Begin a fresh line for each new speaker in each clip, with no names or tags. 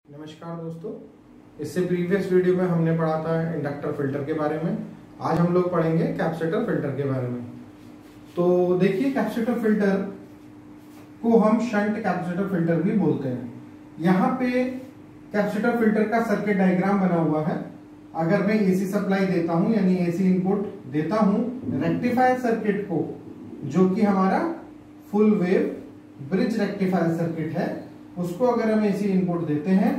नमस्कार दोस्तों, इससे प्रीवियस वीडियो में हमने पढ़ा था इंडक्टर फिल्टर के बारे में। आज हम लोग पढ़ेंगे कैपेसिटर फिल्टर के बारे में। तो देखिए, कैपेसिटर फिल्टर को हम शंट कैपेसिटर फिल्टर भी बोलते हैं। यहाँ पे कैपेसिटर फिल्टर का सर्किट डायग्राम बना हुआ है। अगर मैं एसी सप्लाई देता हूँ यानी एसी इनपुट देता हूँ रेक्टिफायर सर्किट को, जो कि हमारा full wave bridge rectifier circuit है, उसको अगर हम एसी इनपुट देते हैं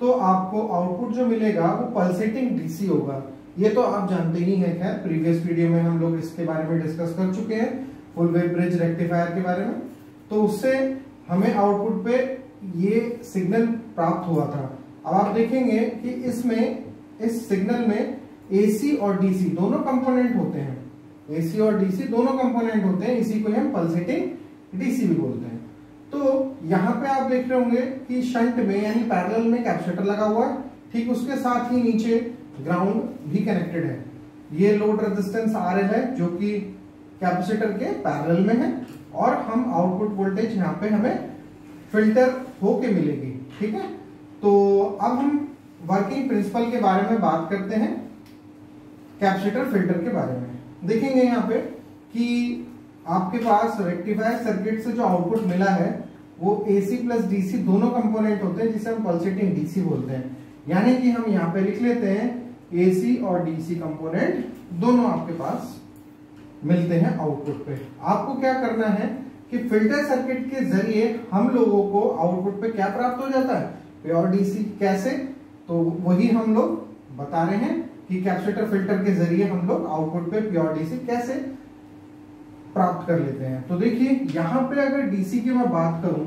तो आपको आउटपुट जो मिलेगा वो पल्सेटिंग डीसी होगा। ये तो आप जानते ही हैं, खैर प्रीवियस वीडियो में हम लोग इसके बारे में डिस्कस कर चुके हैं, फुल वेव ब्रिज रेक्टिफायर के बारे में। तो उससे हमें आउटपुट पे ये सिग्नल प्राप्त हुआ था। अब आप देखेंगे कि इसमें इस सिग्नल में एसी और डीसी दोनों कंपोनेंट होते हैं। एसी और डीसी दोनों कंपोनेंट होते हैं, इसी को हम पल्सेटिंग डीसी भी बोलते हैं। तो यहाँ पे आप देख रहे होंगे कि शंट में यानी पैरेलल में कैपेसिटर लगा हुआ है, ठीक उसके साथ ही नीचे ग्राउंड भी कनेक्टेड है। ये लोड रेजिस्टेंस RL है जो कि कैपेसिटर के पैरेलल में है, और हम आउटपुट वोल्टेज यहाँ पे हमें फिल्टर होके मिलेगी। ठीक है, तो अब हम वर्किंग प्रिंसिपल के बारे में बात करते हैं, कैपेसिटर फिल्टर के बारे में। देखेंगे यहाँ पे कि आपके पास रेक्टिफायर सर्किट से जो आउटपुट मिला है वो AC प्लस DC दोनों कंपोनेंट होते हैं, जिसे हम पल्सेटिंग DC बोलते हैं। यानी कि हम यहाँ पे लिख लेते हैं AC और DC कंपोनेंट दोनों आपके पास मिलते हैं आउटपुट पे। आपको क्या करना है कि फिल्टर सर्किट के जरिए हम लोगों को आउटपुट पे क्या प्राप्त हो जाता है, प्योर DC। कैसे, तो वही हम लोग बता रहे हैं कि कैपेसिटर फिल्टर के जरिए हम लोग आउटपुट पे प्योर DC कैसे प्राप्त कर लेते हैं। तो देखिए, यहाँ पे अगर डीसी की मैं बात करूं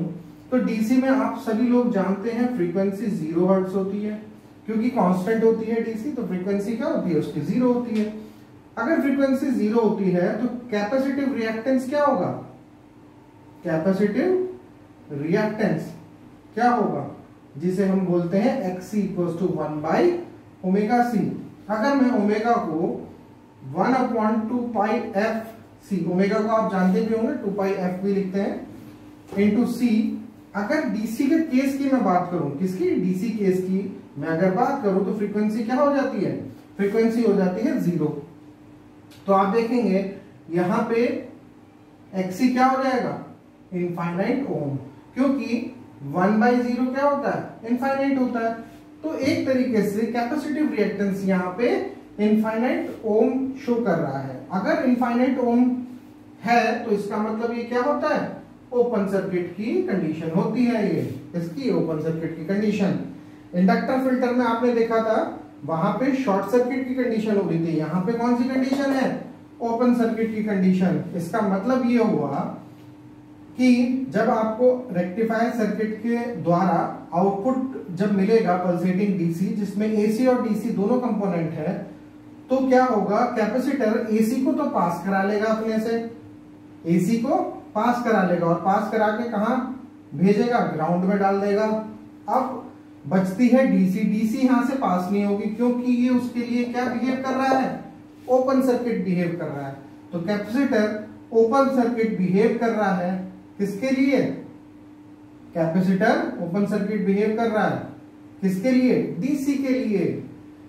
तो डीसी में आप सभी लोग जानते हैं फ्रीक्वेंसी 0 हर्ट्ज होती है, क्योंकि कांस्टेंट होती है डीसी, तो फ्रीक्वेंसी क्या होती है उसकी 0 होती है। अगर फ्रीक्वेंसी 0 होती है तो कैपेसिटिव रिएक्टेंस क्या होगा, कैपेसिटिव रिएक्टेंस क्या होगा, जिसे हम बोलते हैं XC = 1/ωc। अगर मैं ओमेगा को 1/2πf C, ओमेगा को आप जानते भी होंगे 2πf भी लिखते हैं इंटू C। अगर डीसी के केस की मैं बात करूं, किसकी, डीसी केस की मैं अगर बात करूं तो फ्रीक्वेंसी क्या हो जाती है, फ्रीक्वेंसी हो जाती है 0। तो आप देखेंगे यहां पे XC क्या हो जाएगा, इनफाइनाइट ओम, क्योंकि 1/0 क्या होता है, इनफाइनाइट होता है। तो एक तरीके से कैपेसिटिव रिएक्टेंस यहाँ पे इनफाइनाइट ओम शो कर रहा है। अगर इनफाइनाइट ओम है तो इसका मतलब ये क्या होता है, ओपन सर्किट की कंडीशन होती है, ये इसकी ओपन सर्किट की कंडीशन। इंडक्टर फिल्टर में आपने देखा था वहां पे शॉर्ट सर्किट की कंडीशन हो रही थी, यहाँ पे कौन सी कंडीशन है, ओपन सर्किट की कंडीशन। इसका मतलब ये हुआ कि जब आपको रेक्टिफायर सर्किट के द्वारा आउटपुट जब मिलेगा पल्सेटिंग डीसी, जिसमें एसी और डीसी दोनों कंपोनेंट है, तो क्या होगा, कैपेसिटर एसी को तो पास करा लेगा, अपने से एसी को पास करा लेगा, और पास करा के कहां भेजेगा, ग्राउंड में डाल देगा। अब बचती है डीसी, डीसी यहां से पास नहीं होगी, क्योंकि ये उसके लिए क्या बिहेव कर रहा है, ओपन सर्किट बिहेव कर रहा है। तो कैपेसिटर ओपन सर्किट बिहेव कर रहा है, किसके लिए, कैपेसिटर ओपन सर्किट बिहेव कर रहा है किसके लिए, डीसी के लिए।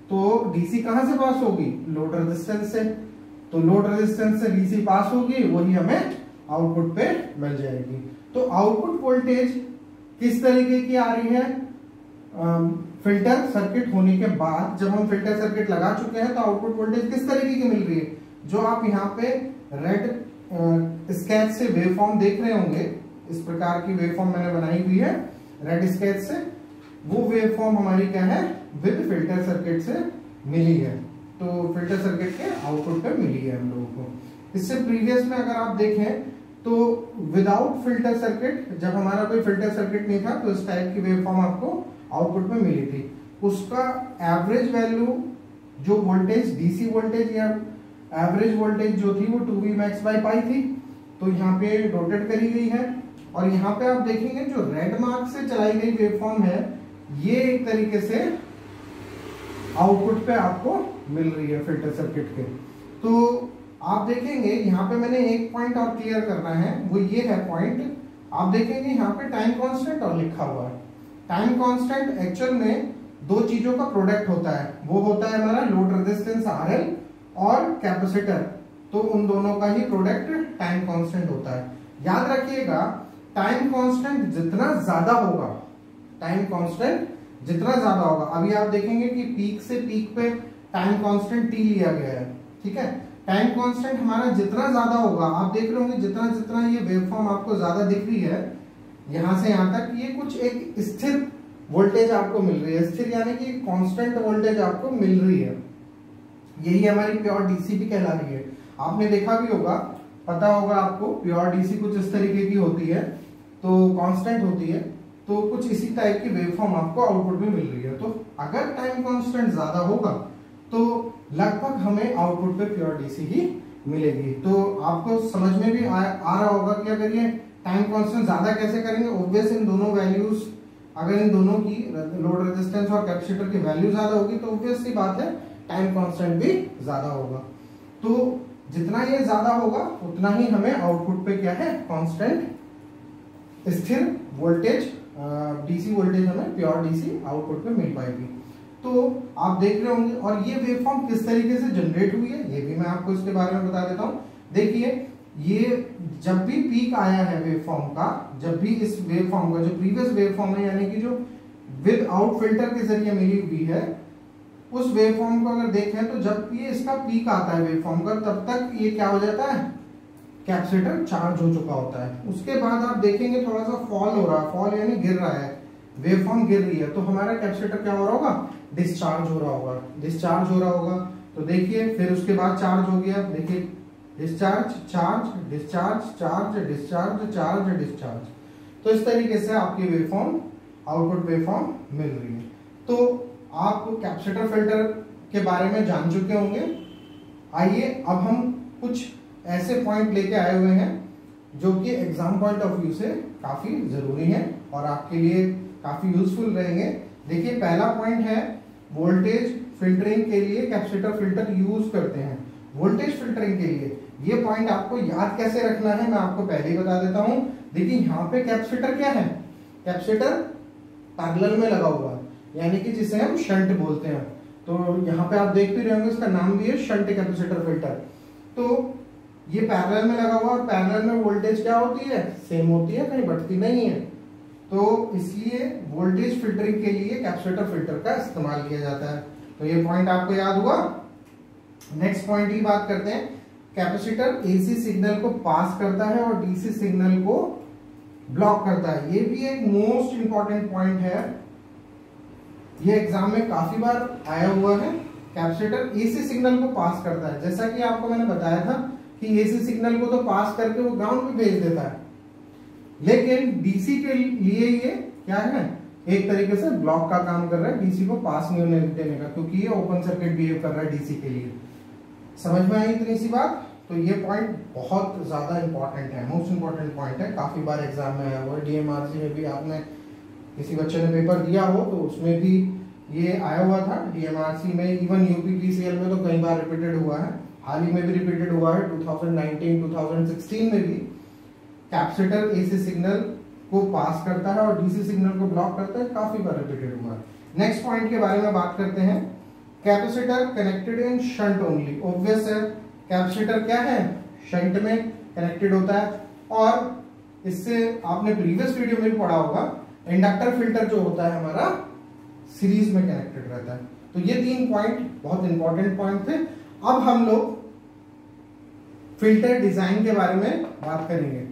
तो डीसी कहां से पास होगी, लोड रेजिस्टेंस से। तो लोड रेजिस्टेंस से डीसी पास होगी, वही हमें आउटपुट पे मिल जाएगी। तो आउटपुट वोल्टेज किस तरीके की आ रही है, फिल्टर सर्किट होने के बाद जब हम फिल्टर सर्किट लगा चुके हैं तो आउटपुट वोल्टेज किस तरीके की मिल रही है, जो आप यहाँ पे रेड स्केच से वेवफॉर्म देख रहे होंगे, इस प्रकार की वेवफॉर्म मैंने बनाई हुई है रेड स्केच से, वो वेवफॉर्म हमारी क्या है, विद फिल्टर सर्किट से मिली है। तो फिल्टर सर्किट के आउटपुट पे मिली है हम लोगों को। इससे प्रीवियस में अगर आप देखें तो विदाउट फिल्टर सर्किट, जब हमारा कोई फिल्टर सर्किट नहीं था, तो इस टाइप की वेवफॉर्म आपको आउटपुट में मिली थी। उसका एवरेज वैल्यू जो वोल्टेज, डीसी वोल्टेज या एवरेज वोल्टेज जो थी वो 2Vmax/π थी। तो यहाँ पे डोटेड करी गई है, और यहाँ पे आप देखेंगे जो रेड मार्क से चलाई गई वेवफॉर्म है, ये एक तरीके से आउटपुट पे आपको मिल रही है फिल्टर सर्किट के। तो आप देखेंगे यहाँ पे मैंने एक पॉइंट और क्लियर करना है, वो ये है पॉइंट, आप देखेंगे यहाँ पे टाइम कांस्टेंट और लिखा हुआ है। टाइम कांस्टेंट एक्चुअल में दो चीजों का प्रोडक्ट होता है, वो होता है हमारा लोड रेजिस्टेंस RL और कैपेसिटर, तो उन दोनों का ही प्रोडक्ट टाइम कांस्टेंट होता है। याद रखिएगा टाइम कांस्टेंट जितना ज्यादा होगा, टाइम कांस्टेंट जितना ज्यादा होगा, अभी आप देखेंगे कि पीक से पीक पे टाइम कांस्टेंट T लिया गया है, ठीक है। टाइम कांस्टेंट हमारा जितना ज्यादा होगा, आप देख रहे होंगे जितना जितना ये वेवफॉर्म आपको ज्यादा दिख रही है, यहां से यहां तक ये कुछ एक स्थिर वोल्टेज आपको मिल रही है, स्थिर यानी कि कांस्टेंट वोल्टेज आपको मिल रही है। यही हमारी प्योर डीसी भी कहला रही है। आपने देखा भी होगा, पता होगा आपको, प्योर डीसी कुछ इस तरीके की होती है, तो कांस्टेंट होती है, तो कुछ इसी टाइप की वेवफॉर्म आपको आउटपुट में मिल रही है। तो अगर टाइम कांस्टेंट ज्यादा होगा तो लगभग हमें आउटपुट पे प्योर डीसी ही मिलेगी। तो आपको समझ में भी आ रहा होगा कि अगर ये टाइम कांस्टेंट ज्यादा कैसे करेंगे। ऑब्वियस इन दोनों वैल्यूज, अगर इन दोनों की लोड रेजिस्टेंस और कैपेसिटर की वैल्यू ज्यादा होगी तो ऑब्वियस सी बात है टाइम कांस्टेंट भी ज्यादा होगा। तो जितना ये ज्यादा होगा उतना ही हमें आउटपुट पे क्या है, कांस्टेंट स्थिर वोल्टेज डीसी वोल्टेज हमें प्योर डीसी आउटपुट पे मिल पाएगी। तो आप देख रहे होंगे, और ये वेवफॉर्म किस तरीके से जनरेट हुई है ये भी मैं आपको इसके बारे में बता देता हूँ। देखिए ये जब भी पीक आया है वेवफॉर्म का, जब भी इस वेवफॉर्म का जो प्रीवियस वेवफॉर्म है यानी कि जो विद आउट फिल्टर के जरिए मिली हुई है, उस वेवफॉर्म को अगर देखें तो जब ये इसका पीक आता है वेवफॉर्म का, तब तक ये क्या हो जाता है, कैपेसिटर चार्ज हो चुका होता है। उसके बाद आप देखेंगे थोड़ा सा फॉल हो रहा है, फॉल यानी गिर रहा है, वेवफॉर्म गिर रही है, तो हमारा कैपेसिटर क्या हो रहा होगा, डिस्चार्ज हो रहा होगा, डिस्चार्ज हो रहा होगा। तो देखिए फिर उसके बाद चार्ज हो गया, देखिए discharge charge discharge charge discharge charge discharge. तो इस तरीके से आपकी वेवफॉर्म आउटपुट वेवफॉर्म मिल रही है। तो आप कैपेसिटर फिल्टर के बारे में जान चुके होंगे। आइए अब हम कुछ ऐसे पॉइंट लेके आए हुए हैं जो कि एग्जाम पॉइंट ऑफ व्यू से काफी जरूरी है और आपके लिए काफी यूजफुल रहेंगे। देखिए पहला पॉइंट है वोल्टेज फिल्टरिंग के लिए कैपेसिटर फिल्टर यूज करते हैं। वोल्टेज फिल्टरिंग के लिए ये पॉइंट आपको याद कैसे रखना है मैं आपको पहले ही बता देता हूं। देखिए यहाँ पे कैपेसिटर क्या है, कैपेसिटर पैरेलल में लगा हुआ है, यानी कि जिसे हम शंट बोलते हैं। तो यहाँ पे आप देख भी रहे होंगे, इसका नाम भी है शंट कैपेसिटर फिल्टर। तो ये पैरेलल में लगा हुआ और पैरेलल में वोल्टेज क्या होती है, सेम होती है, कहीं बढ़ती नहीं है। तो इसलिए वोल्टेज फिल्टरिंग के लिए कैपेसिटर फिल्टर का इस्तेमाल किया जाता है। तो ये पॉइंट आपको याद हुआ। नेक्स्ट पॉइंट की बात करते हैं। कैपेसिटर एसी सिग्नल को पास करता है और डीसी सिग्नल को ब्लॉक करता है। ये भी एक मोस्ट इंपॉर्टेंट पॉइंट है, ये एग्जाम में काफी बार आया हुआ है। कैपेसिटर एसी सिग्नल को पास करता है, जैसा कि आपको मैंने बताया था कि एसी सिग्नल को तो पास करके वो ग्राउंड पे भेज देता है, लेकिन डीसी के लिए ये क्या है, एक तरीके से ब्लॉक का काम कर रहा है, डीसी को पास नहीं होने देने का, क्योंकि ये ओपन सर्किट बिहेव कर रहा है डीसी के लिए। समझ में आई इतनी सी बात। तो ये पॉइंट बहुत ज्यादा इंपॉर्टेंट है, मोस्ट इंपॉर्टेंट पॉइंट है, काफी बार एग्जाम में आया हुआ है। डीएमआरसी में भी आपने किसी बच्चे ने पेपर दिया हो तो उसमें भी ये आया हुआ था। डीएमआरसी में, इवन यूपीपीसीएल में तो कई बार रिपीटेड हुआ है, हाल ही में भी रिपीटेड हुआ है 2019 2016 में भी। कैपेसिटर एसी सिग्नल को पास करता है और डीसी सिग्नल को ब्लॉक करता है, काफी बार रिपीटेड हुआ है। नेक्स्ट पॉइंट के बारे में बात करते हैं। Capacitor connected in shunt only. Obvious है, कैपेसिटर क्या है, शंट में कनेक्टेड होता है। और इससे आपने प्रीवियस वीडियो में पढ़ा होगा, इंडक्टर फिल्टर जो होता है हमारा सीरीज में कनेक्टेड रहता है। तो ये 3 पॉइंट बहुत इंपॉर्टेंट पॉइंट थे। अब हम लोग फिल्टर डिजाइन के बारे में बात करेंगे।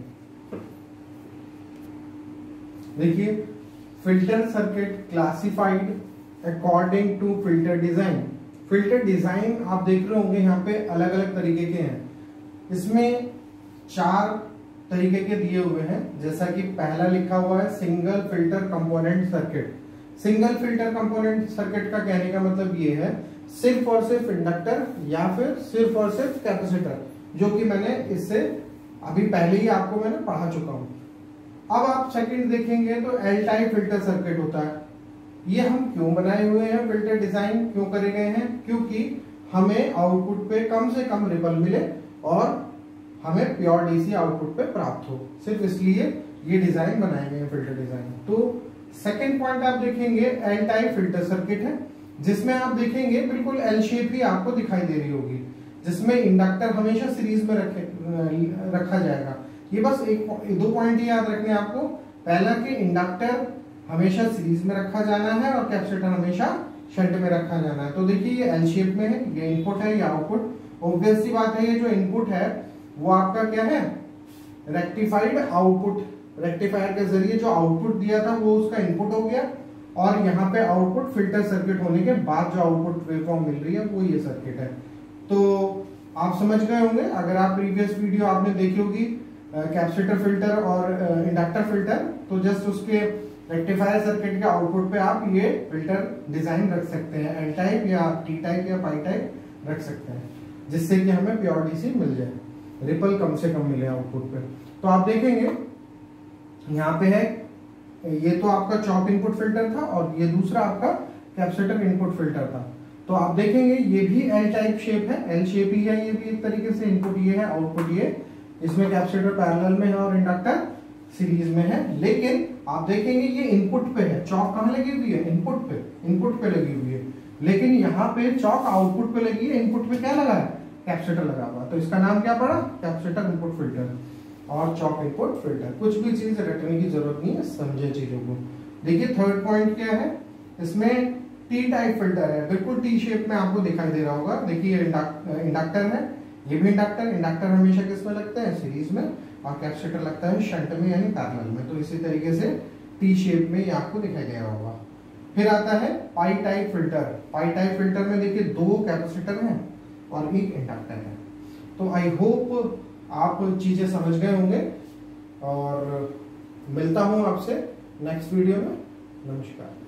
देखिए filter circuit classified according to filter design. Filter design आप देख रहे होंगे यहाँ पे अलग अलग तरीके के हैं। इसमें 4 तरीके के दिए हुए हैं, जैसा कि पहला लिखा हुआ है single filter component circuit. Single filter component circuit का कहने का मतलब ये है सिर्फ और सिर्फ इंडक्टर या फिर सिर्फ और सिर्फ कैपेसिटर, जो कि मैंने इससे अभी पहले ही आपको मैंने पढ़ा चुका हूं। अब आप सेकंड देखेंगे तो एल टाइप फिल्टर सर्किट होता है। ये हम क्यों बनाए हुए हैं, फिल्टर डिजाइन क्यों करे गए हैं, क्योंकि हमें आउटपुट पे कम से कम रिपल मिले और हमें प्योर डीसी आउटपुट पे प्राप्त हो, सिर्फ इसलिए ये डिजाइन बनाए गए हैं फिल्टर डिजाइन। तो सेकेंड पॉइंट आप देखेंगे एल टाइप फिल्टर सर्किट है, जिसमें आप देखेंगे बिल्कुल एल शेप ही आपको दिखाई दे रही होगी, जिसमें इंडक्टर हमेशा सीरीज में रखा जाएगा। ये बस दो पॉइंट याद रखने आपको, पहला कि इंडक्टर हमेशा सीरीज में रखा जाना है और कैपेसिटर हमेशा शंट में रखा जाना है। तो देखिए ये एल शेप में है, ये इनपुट है, ये आउटपुट। ऑब्वियस सी बात है, ये जो इनपुट है वो आपका क्या है, रेक्टिफाइड आउटपुट। रेक्टिफायर के जरिए जो आउटपुट दिया था वो उसका इनपुट हो गया, और यहाँ पे आउटपुट फिल्टर सर्किट होने के बाद जो आउटपुट वेवफॉर्म मिल रही है वो ये सर्किट है। तो आप समझ गए होंगे, अगर आप प्रीवियस वीडियो आपने देखी होगी कैपेसिटर फिल्टर और इंडक्टर फिल्टर, तो जस्ट उसके रेक्टिफायर सर्किट के आउटपुट पे आप ये फिल्टर डिजाइन रख सकते हैं, एल टाइप या टी टाइप या पाई टाइप रख सकते हैं, जिससे कि हमें प्योर डीसी मिल जाए, रिपल कम से कम मिले आउटपुट पे। तो आप देखेंगे यहाँ पे है, ये तो आपका चॉक इनपुट फिल्टर था और ये दूसरा आपका कैपेसिटर इनपुट फिल्टर था। तो आप देखेंगे ये भी एल टाइप शेप है, एल शेप ही है ये भी एक तरीके से, इनपुट ये है आउटपुट ये, इसमें कैपेसिटर पैरेलल में है और इंडक्टर सीरीज में है। लेकिन आप देखेंगे ये इनपुट पे है, चॉक कहाँ लगी हुई है, इनपुट पे लगी हुई है, लेकिन यहाँ पे चॉक आउटपुट पे लगी है, इनपुट पे क्या लगा है, कैपेसिटर लगा हुआ। तो इसका नाम क्या पड़ा, कैपेसिटर इनपुट फिल्टर और चॉक इनपुट फिल्टर। कुछ भी चीज रटने की जरूरत नहीं है, समझे चीजों को। देखिए थर्ड पॉइंट क्या है, इसमें टी टाइप फिल्टर है, बिल्कुल टी शेप में आपको दिखाई दे रहा होगा। देखिए इंडक्टर है, ये भी इंडक्टर हमेशा किसमें लगता है, सीरीज में, और कैपेसिटर लगता है शंट में यानी पैरेलल में। तो इसी तरीके से टी शेप में ये आपको दिखाई दे रहा होगा। फिर आता है पाई टाइप फिल्टर। पाई टाइप फिल्टर में देखिए दो कैपेसिटर हैं और एक इंडक्टर है। तो आई होप आप चीजें समझ गए होंगे, और मिलता हूं आपसे नेक्स्ट वीडियो में। नमस्कार।